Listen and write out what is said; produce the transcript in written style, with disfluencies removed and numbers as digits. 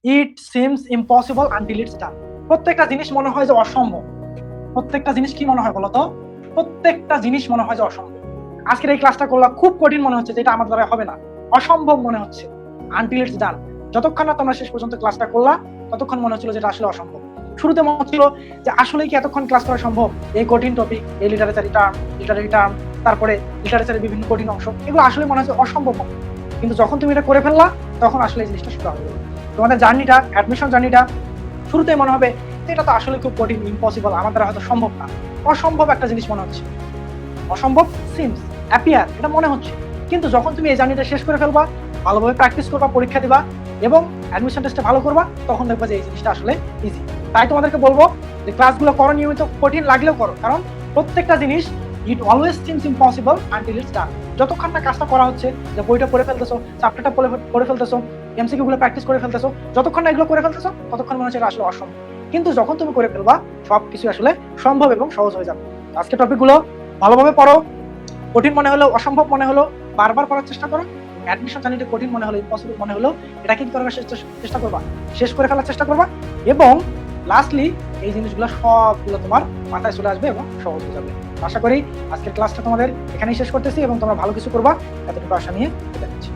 It seems impossible until it's ডান। প্রত্যেকটা জিনিস মনে হয় যে অসম্ভব। প্রত্যেকটা জিনিস কি মনে হয় বলতো? প্রত্যেকটা জিনিস মনে হয় যে অসম্ভব। আজকের এই ক্লাসটা করলাম, খুব কঠিন মনে হচ্ছে, যেটা আমার দ্বারা হবে না, অসম্ভব মনে হচ্ছে। আনটিল ইটস ডান, যতক্ষণ না তোমরা শেষ পর্যন্ত ক্লাসটা করলা ততক্ষণ মনে হচ্ছিল যেটা আসলে অসম্ভব। শুরুতে মনে হচ্ছিল যে আসলে কি এতক্ষণ ক্লাস করা সম্ভব, এই কঠিন টপিক, এই লিটারারি টার্ম, তারপরে লিটারেচারের বিভিন্ন কঠিন অংশ, এগুলো আসলে মনে হচ্ছে অসম্ভব। কিন্তু যখন তুমি এটা করে ফেললা তখন আসলে এই জিনিসটা শুরু হবে। তোমাদের জার্নিটা, অ্যাডমিশন জার্নিটা, শুরুতেই মনে হবে যে এটা তো আসলে খুব কঠিন, ইম্পসিবল, আমার দ্বারা হয়তো সম্ভব না, অসম্ভব একটা জিনিস মনে হচ্ছে, অসম্ভব সিমস অ্যাপিয়ার, এটা মনে হচ্ছে। কিন্তু যখন তুমি এই জার্নিটা শেষ করে ফেলবা, ভালোভাবে প্র্যাকটিস করবা, পরীক্ষা দিবা এবং অ্যাডমিশন টেস্টে ভালো করবা, তখন দেখবা যে এই জিনিসটা আসলে ইজি। তাই তোমাদেরকে বলবো যে ক্লাসগুলো করো নিয়মিত, কঠিন লাগলেও করো, কারণ প্রত্যেকটা জিনিস ইট always seems impossible until it's ডান। যতক্ষণ না কাজটা করা হচ্ছে, যে বইটা পড়ে ফেলতেছো, চ্যাপ্টারটা পড়ে ফেলতেছো, এমসিকিউ গুলো প্র্যাকটিস করে ফেলতেছো, যতক্ষণ না এগুলো করে ফেলতেছো ততক্ষণ মনে হচ্ছে এটা আসলে অসম্ভব। কিন্তু যখন তুমি করে ফেলবা, সবকিছু আসলে সম্ভব এবং সহজ হয়ে যাবে। আজকে টপিকগুলো ভালোভাবে পড়ো, কঠিন মনে হলো, অসম্ভব মনে হলো, বারবার পড়ার চেষ্টা করো। অ্যাডমিশন জার্নিটা কঠিন মনে হলো, ইম্পসিবল মনে হলো, এটা কিন্তু করার চেষ্টা করবা, শেষ করে ফেলার চেষ্টা করবা, এবং লাস্টলি এই জিনিসগুলো সবগুলো তোমার মাথায় চলে আসবে এবং সহজ হয়ে যাবে। আশা করি আজকের ক্লাসটা তোমাদের এখানেই শেষ করতেছি এবং তোমরা ভালো কিছু করবা, এতটুকু আশা নিয়ে বিদায় নিচ্ছি।